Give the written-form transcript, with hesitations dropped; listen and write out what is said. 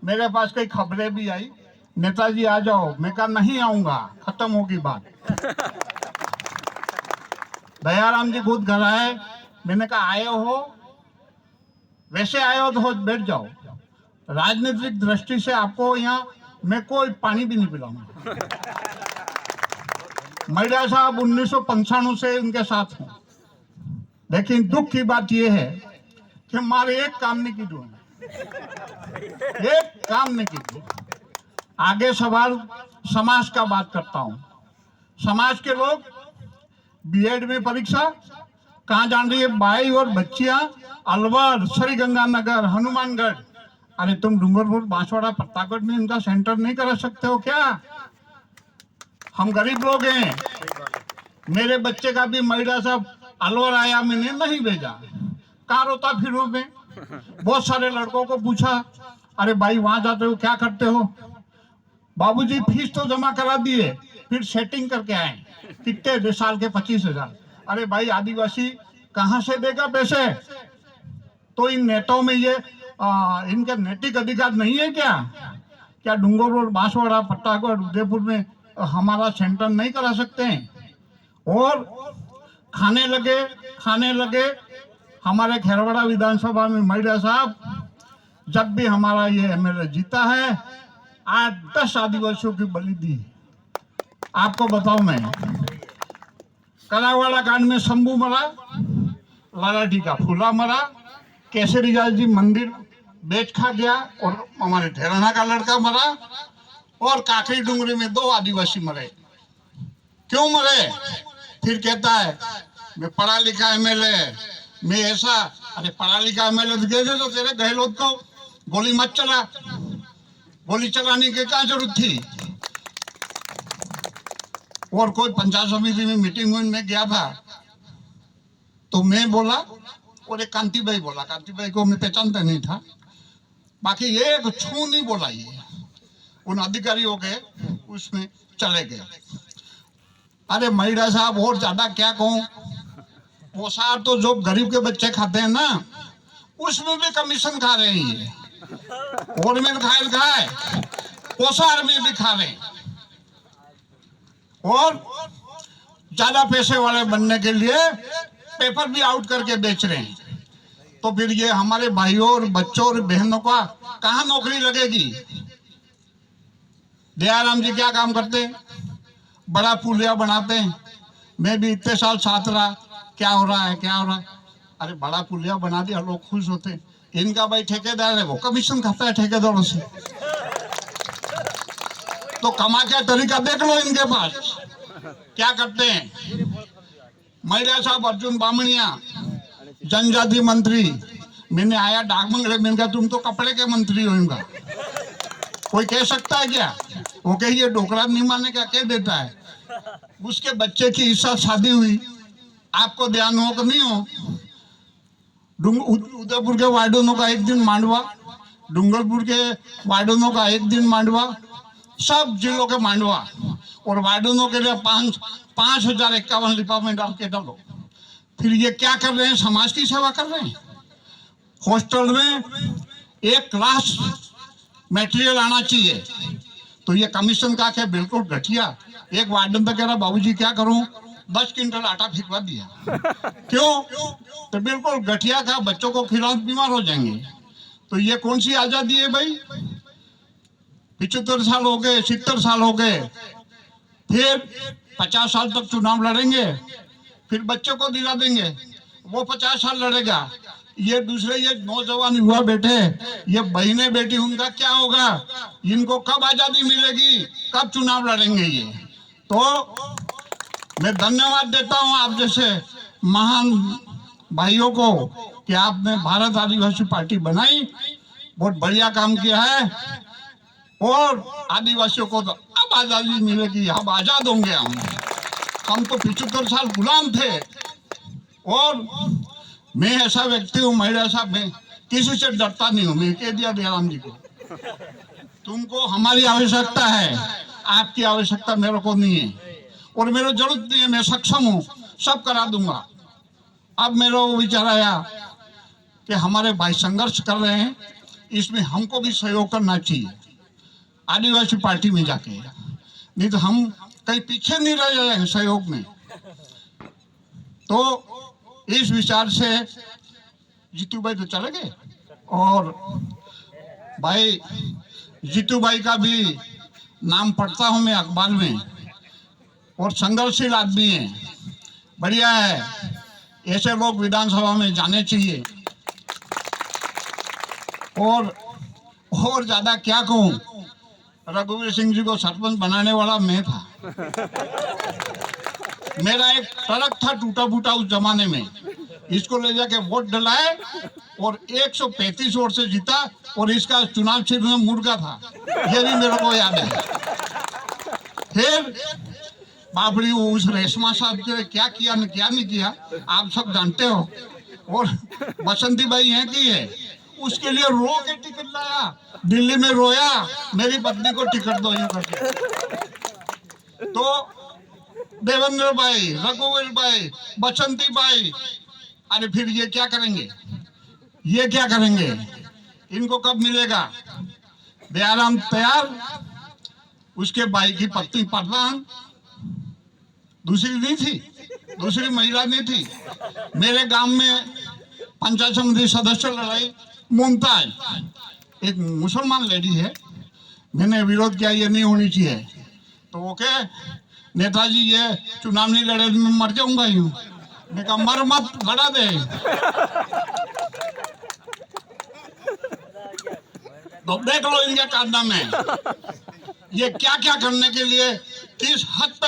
मेरे पास कई खबरें भी आई, नेताजी आ जाओ। मैं कहा नहीं आऊंगा, खत्म होगी बात। दयाराम जी खुद घर आए, मैंने कहा आए हो, वैसे आए हो तो बैठ जाओ, राजनीतिक दृष्टि से आपको यहाँ मैं कोई पानी भी नहीं पिलाऊंगा। मैडा साहब 1995 से उनके साथ हूँ, लेकिन दुख की बात यह है कि हमारे एक काम नहीं की, एक काम नहीं की। आगे सवाल समाज का बात करता हूँ। समाज के लोग बीएड में परीक्षा कहाँ जान रही है, भाई और बच्चियां अलवर, श्रीगंगानगर, हनुमानगढ़। अरे तुम डूंगरपुर, बांसवाड़ा, प्रतापगढ़ में इनका सेंटर नहीं करा सकते हो क्या? हम गरीब लोग हैं। मेरे बच्चे का भी मैडा साहब अलवर आया, मैंने नहीं भेजा, कहाँ रोता फिरूं मैं। बहुत सारे लड़कों को पूछा, अरे भाई वहां जाते हो क्या करते हो? बाबूजी फीस तो जमा करा दिए, फिर सेटिंग करके आए। कितने साल के? 25,000। अरे भाई आदिवासी कहाँ से देगा पैसे? तो इन नेताओं में ये इनका नैतिक अधिकार नहीं है क्या? क्या डूंगरपुर, बांसवाड़ा, प्रतापगढ़, उदयपुर में हमारा सेंटर नहीं करा सकते हैं? और खाने लगे हमारे खेरवाड़ा विधानसभा में मैडा साहब, जब भी हमारा ये एमएलए जीता है 8-10 आदिवासियों की बलि दी। आपको बताऊं, मैं कलावाड़ा कांड में शंभू मरा, लालाटी का फूला मरा, केसरीलाल जी मंदिर बेच खा गया, और हमारे ठेराना का लड़का मरा, और काकरी डूंगरी में 2 आदिवासी मरे। क्यों मरे? फिर कहता है मैं पढ़ा लिखा एमएलए, मैं ऐसा। अरे पढ़ा लिखा एमएलए तो तेरे गहलोत को गोली मत चला, गोली चलाने की क्या जरूरत थी? और कोई पंचायत समिति में मीटिंग में गया था, तो मैं बोला, और एक कांति भाई बोला, कांति भाई को मैं पहचानता नहीं था, बाकी एक छू नहीं बोला। ये उन अधिकारियों के उसमें चले गए। अरे मैडा साहब और ज्यादा क्या कहूं, पोसार तो जो गरीब के बच्चे खाते हैं ना, उसमें भी कमीशन खा रहे हैं। गवर्नमेंट खाए पोसार में भी खा रहे हैं, और ज्यादा पैसे वाले बनने के लिए पेपर भी आउट करके बेच रहे हैं। तो फिर ये हमारे भाइयों और बच्चों और बहनों का कहाँ नौकरी लगेगी? दयाराम जी क्या काम करते हैं? बड़ा पुलिया बनाते हैं। मैं भी इतने साल साथ रहा, क्या हो रहा है, क्या हो रहा है? अरे बड़ा पुलिया बना दिया, लोग खुश होते हैं। इनका भाई ठेकेदार है, वो कमीशन खाता है ठेकेदारों से। तो कमा का तरीका देख लो इनके पास क्या करते हैं। मैडा साहब अर्जुन बामणिया, जनजाति मंत्री, मैंने आया डाकमंगले, मैंने कहा तुम तो कपड़े के मंत्री हो इनका, कोई कह सकता है क्या? वो कहिए ढोकला नहीं माने क्या कह देता है। उसके बच्चे की इस साल शादी हुई, आपको ध्यान हो कि नहीं हो? उदयपुर के वार्डनों का एक दिन मांडवा, डूंगरपुर के वार्डनों का एक दिन मांडवा, सब जिलों के मांडवा, और वार्डनों के लिए 5,051 लिफाफे में डाल के डालो। फिर ये क्या कर रहे हैं? समाज की सेवा कर रहे हैं। हॉस्टल में 1 क्लास मटेरियल आना चाहिए, तो ये कमीशन का क्या बिल्कुल घटिया। एक वार्डन तो कह रहा बाबूजी क्या करूं, 10 क्विंटल आटा फिरवा दिया। क्यों? तो बिल्कुल घटिया का, बच्चों को खिलाओ बीमार हो जाएंगे। तो ये कौन सी आजादी है भाई? 75 साल हो गए, 70 साल हो गए, फिर 50 साल तक चुनाव लड़ेंगे, फिर बच्चे को दिला देंगे, वो 50 साल लड़ेगा। ये दूसरे ये नौजवान युवा बेटे, ये बहने बेटी, उनका क्या होगा? इनको कब आजादी मिलेगी, कब चुनाव लड़ेंगे ये? तो मैं धन्यवाद देता हूं आप जैसे महान भाइयों को कि आपने भारत आदिवासी पार्टी बनाई, बहुत बढ़िया काम किया है, और आदिवासियों को तो अब आजादी मिलेगी, अब आजाद होंगे हम तो 75 साल गुलाम थे। और मैं ऐसा व्यक्ति हूँ मैडा साहब, मैं किसी से डरता नहीं हूँ। मैं कह दिया दयाराम जी को, तुमको हमारी आवश्यकता है, आपकी आवश्यकता मेरे को नहीं है, और मेरे जरूरत नहीं है, मैं सक्षम हूँ, सब करा दूंगा। अब मेरा वो विचार आया कि हमारे भाई संघर्ष कर रहे हैं, इसमें हमको भी सहयोग करना चाहिए आदिवासी पार्टी में जाके, नहीं तो हम कहीं पीछे नहीं रह जाएंगे सहयोग में। तो इस विचार से जीतू भाई तो चले गए, और भाई जीतू भाई का भी नाम पढ़ता हूं मैं अखबार में, और संघर्षशील आदमी है, बढ़िया है। ऐसे लोग विधानसभा में जाने चाहिए। और ज्यादा क्या कहूं, रघुवीर सिंह जी को सरपंच बनाने वाला मैं था। मेरा एक ट्रक था टूटा फूटा उस जमाने में, इसको ले जाके वोट डलाए और 135 वोट से जीता, और इसका चुनाव चिन्ह में मुर्गा था, ये भी मेरे को याद है। फिर बाबरी उस रेशमा साहब के क्या किया न क्या नहीं किया आप सब जानते हो। और बसंती भाई है कि है, उसके लिए रो के टिकट लाया, दिल्ली में रोया मेरी पत्नी को टिकट दो यूं करके। तो देवेंद्र भाई, रघुवीर भाई, बसंती भाई, अरे फिर ये क्या करेंगे, ये क्या करेंगे, इनको कब मिलेगा? दयाराम तैयार, उसके भाई की पत्नी प्रधान, दूसरी नहीं थी, दूसरी महिला नहीं थी। मेरे गांव में पंचायत समिति सदस्य लड़ाई मुमताज, एक मुसलमान लेडी है, मैंने विरोध किया ये नहीं होनी चाहिए, तो वो क्या नेताजी ये चुनाव नहीं लड़े मैं मर जाऊंगा यूं। मैं कहा मर मत, लड़ा दे। तो देख लो इनके कारनामे, ये क्या क्या करने के लिए किस हद तक